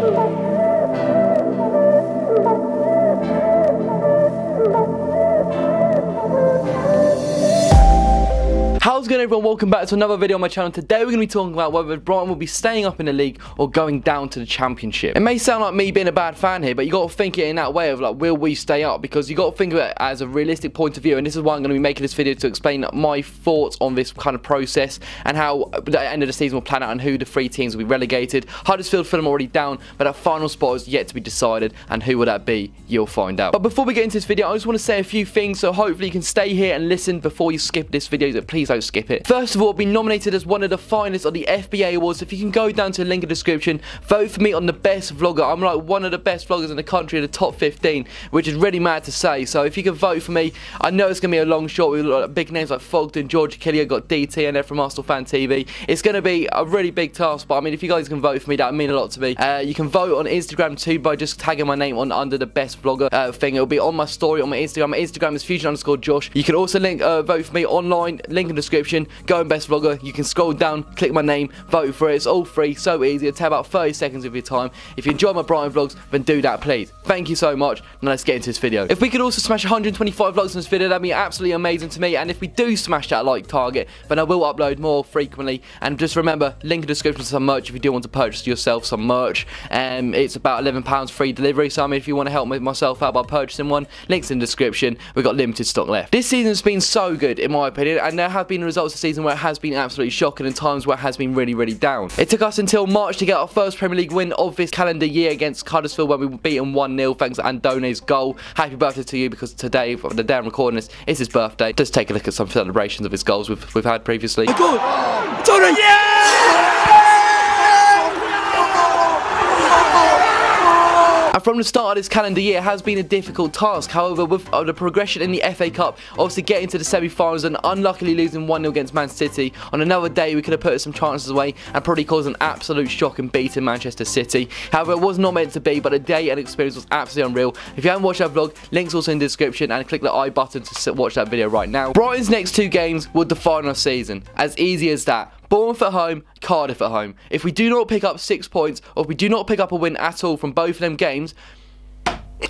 How's it going, everyone? Welcome back to another video on my channel. Today we're going to be talking about whether Brighton will be staying up in the league or going down to the Championship. It may sound like me being a bad fan here, but you got to think it in that way of like, will we stay up? Because you got to think of it as a realistic point of view, and this is why I'm going to be making this video, to explain my thoughts on this kind of process and how the end of the season will plan out and who the three teams will be relegated. Huddersfield, Fulham already down, but that final spot is yet to be decided, and who will that be? You'll find out. But before we get into this video, I just want to say a few things, so hopefully you can stay here and listen before you skip this video. So please don't skip it. First of all, been nominated as one of the finalists of the FBA Awards. If you can go down to the link in the description, vote for me on the best vlogger. I'm like one of the best vloggers in the country, in the top 15, which is really mad to say. So if you can vote for me, I know it's going to be a long shot with big names like Fogden, George Killier, got DT, and they're from Arsenal Fan TV. It's going to be a really big task, but I mean, if you guys can vote for me, that would mean a lot to me. You can vote on Instagram too by just tagging my name on under the best vlogger thing. It'll be on my story on my Instagram. My Instagram is fusion_Josh. You can also vote for me online, link in the description. Go and best vlogger. You can scroll down, click my name, vote for it. It's all free, so easy. It'll take about 30 seconds of your time. If you enjoy my Brighton vlogs, then do that, please. Thank you so much. Now let's get into this video. If we could also smash 125 likes on this video, that'd be absolutely amazing to me. And if we do smash that like target, then I will upload more frequently. And just remember, link in the description to some merch if you do want to purchase yourself some merch. It's about £11 free delivery. So I mean, if you want to help myself out by purchasing one, links in the description. We've got limited stock left. This season's been so good in my opinion, and there have been results this season where it has been absolutely shocking and times where it has been really down. It took us until March to get our first Premier League win of this calendar year against Huddersfield, when we were beaten 1-0 thanks to Andone's goal. Happy birthday to you, because today, the day I'm recording this, is his birthday. Just take a look at some celebrations of his goals we've had previously. Good! Tony! And from the start of this calendar year, it has been a difficult task. However, with the progression in the FA Cup, obviously getting to the semi-finals and unluckily losing 1-0 against Man City, on another day we could have put some chances away and probably caused an absolute shock and beaten Manchester City. However, it was not meant to be, but the day and experience was absolutely unreal. If you haven't watched that vlog, links also in the description, and click the I button to watch that video right now. Brighton's next two games will define our season. As easy as that. Bournemouth at home, Cardiff at home. If we do not pick up 6 points, or if we do not pick up a win at all from both of them games,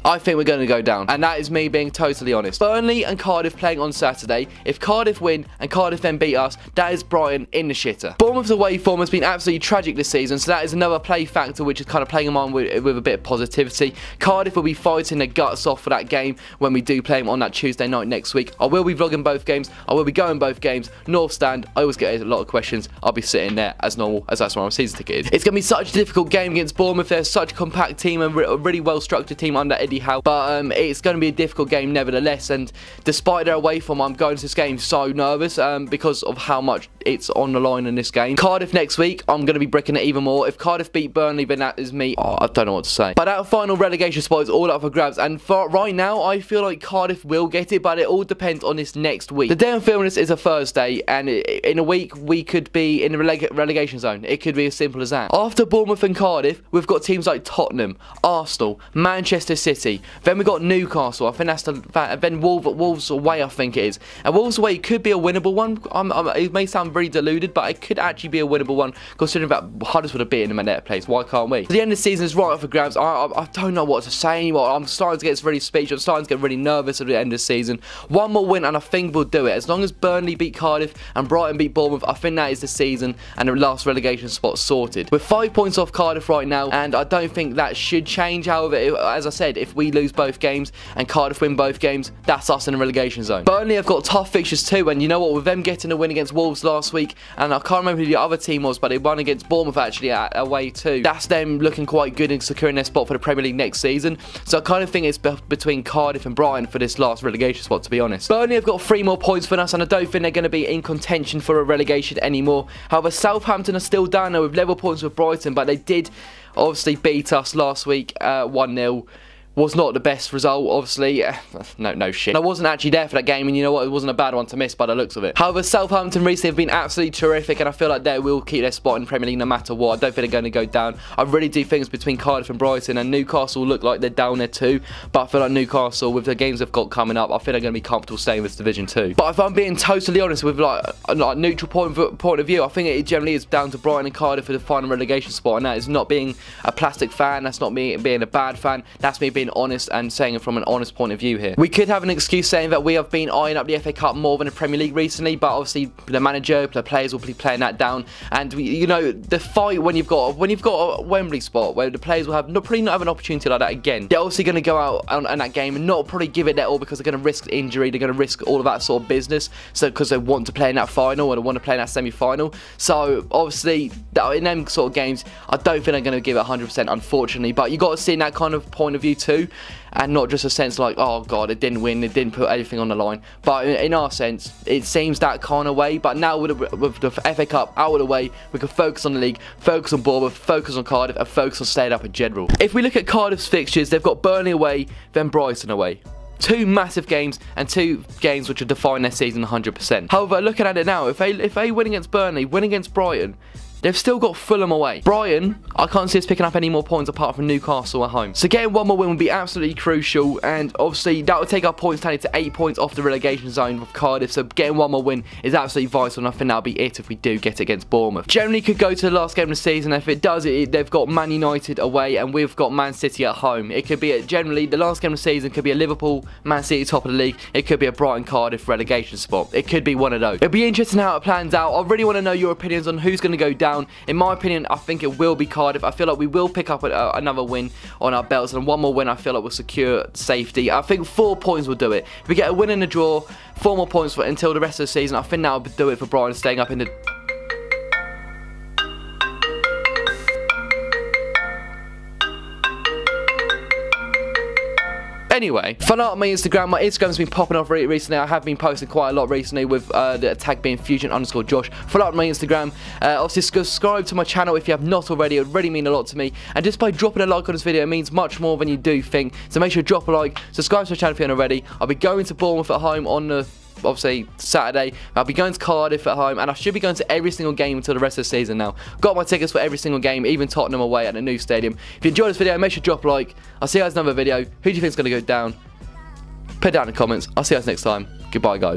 I think we're going to go down, and that is me being totally honest. Burnley and Cardiff playing on Saturday. If Cardiff win and Cardiff then beat us, that is Brighton in the shitter. Bournemouth's away form has been absolutely tragic this season, so that is another play factor which is kind of playing them on with a bit of positivity. Cardiff will be fighting their guts off for that game when we do play them on that Tuesday night next week. I will be vlogging both games. I will be going both games. North Stand, I always get a lot of questions. I'll be sitting there as normal, as that's where my season ticket is. It's going to be such a difficult game against Bournemouth. They're such a compact team and a really well-structured team under Eddie Howe, but it's going to be a difficult game nevertheless. And despite their away form, I'm going to this game so nervous because of how much it's on the line in this game. Cardiff next week, I'm going to be bricking it even more. If Cardiff beat Burnley, then that is me. Oh, I don't know what to say. But that final relegation spot is all up for grabs, and for right now, I feel like Cardiff will get it, but it all depends on this next week. The day I'm filming this is a Thursday, and in a week, we could be in the relegation zone. It could be as simple as that. After Bournemouth and Cardiff, we've got teams like Tottenham, Arsenal, Manchester City. Then we've got Newcastle. I think that's then Wolves away, I think it is. And Wolves away could be a winnable one. It may sound very deluded, but it could actually be a winnable one, considering that Huddersfield have beaten them at their place. Why can't we? So the end of the season is right up for grabs. I don't know what to say anymore. I'm starting to get really speechless. I'm starting to get really nervous at the end of the season. One more win and I think we'll do it. As long as Burnley beat Cardiff and Brighton beat Bournemouth, I think that is the season and the last relegation spot sorted. We're 5 points off Cardiff right now, and I don't think that should change. However, as I said, if we lose both games and Cardiff win both games, that's us in the relegation zone. Burnley have got tough fixtures too, and you know what, with them getting a win against Wolves last week, and I can't remember who the other team was, but they won against Bournemouth actually away too. That's them looking quite good in securing their spot for the Premier League next season. So I kind of think it's between Cardiff and Brighton for this last relegation spot, to be honest. Burnley have got 3 more points than us, and I don't think they're going to be in contention for a relegation anymore. However, Southampton are still down there with level points with Brighton, but they did obviously beat us last week 1-0. was not the best result, obviously. No shit. I wasn't actually there for that game, and you know what? It wasn't a bad one to miss by the looks of it. However, Southampton recently have been absolutely terrific, and I feel like they will keep their spot in the Premier League no matter what. I don't think they're going to go down. I really do think it's between Cardiff and Brighton, and Newcastle look like they're down there too. But I feel like Newcastle, with the games they've got coming up, I think they're going to be comfortable staying in this Division 2. But if I'm being totally honest with like a neutral point of view, I think it generally is down to Brighton and Cardiff for the final relegation spot, and that is not being a plastic fan. That's not me being a bad fan. That's me being honest and saying it from an honest point of view here. We could have an excuse saying that we have been eyeing up the FA Cup more than the Premier League recently, but obviously the manager, the players will be playing that down, and you know, the fight when you've got a Wembley spot where the players will have probably not have an opportunity like that again. They're obviously going to go out on that game and not probably give it their all because they're going to risk injury. They're going to risk all of that sort of business. So because they want to play in that final or they want to play in that semi-final. So obviously in them sort of games, I don't think they're going to give it 100%, unfortunately. But you got to see in that kind of point of view too. And not just a sense like, oh god, it didn't win, it didn't put anything on the line. But in our sense, it seems that kind of way. But now with the FA Cup out of the way, we can focus on the league, focus on Bournemouth, focus on Cardiff, and focus on staying up in general. If we look at Cardiff's fixtures, they've got Burnley away, then Brighton away. Two massive games and two games which will define their season 100%. However, looking at it now, if they win against Burnley, win against Brighton, they've still got Fulham away. Brighton, I can't see us picking up any more points apart from Newcastle at home. So getting one more win would be absolutely crucial, and obviously that would take our points tally to 8 points off the relegation zone with Cardiff. So getting one more win is absolutely vital, and I think that'll be it if we do get it against Bournemouth. Generally could go to the last game of the season. If it does, they've got Man United away, and we've got Man City at home. It could be generally the last game of the season could be a Liverpool, Man City top of the league. It could be a Brighton Cardiff relegation spot. It could be one of those. It'll be interesting how it plans out. I really want to know your opinions on who's going to go down. In my opinion, I think it will be Cardiff. I feel like we will pick up another win on our belts, and one more win I feel like will secure safety. I think 4 points will do it. If we get a win and a draw, 4 more points until the rest of the season, I think that will do it for Brighton staying up in the... Anyway, follow up my Instagram. My Instagram's been popping off recently. I have been posting quite a lot recently with the tag being Fusion_Josh. Follow up my Instagram. Obviously, subscribe to my channel if you have not already. It would really mean a lot to me. And just by dropping a like on this video, it means much more than you do think. So make sure to drop a like. Subscribe to my channel if you haven't already. I'll be going to Bournemouth at home on the... obviously Saturday. I'll be going to Cardiff at home, and I should be going to every single game until the rest of the season now. Got my tickets for every single game, even Tottenham away at the new stadium. If you enjoyed this video, make sure to drop a like. I'll see you guys in another video. Who do you think is going to go down? Put it down in the comments. I'll see you guys next time. Goodbye, guys.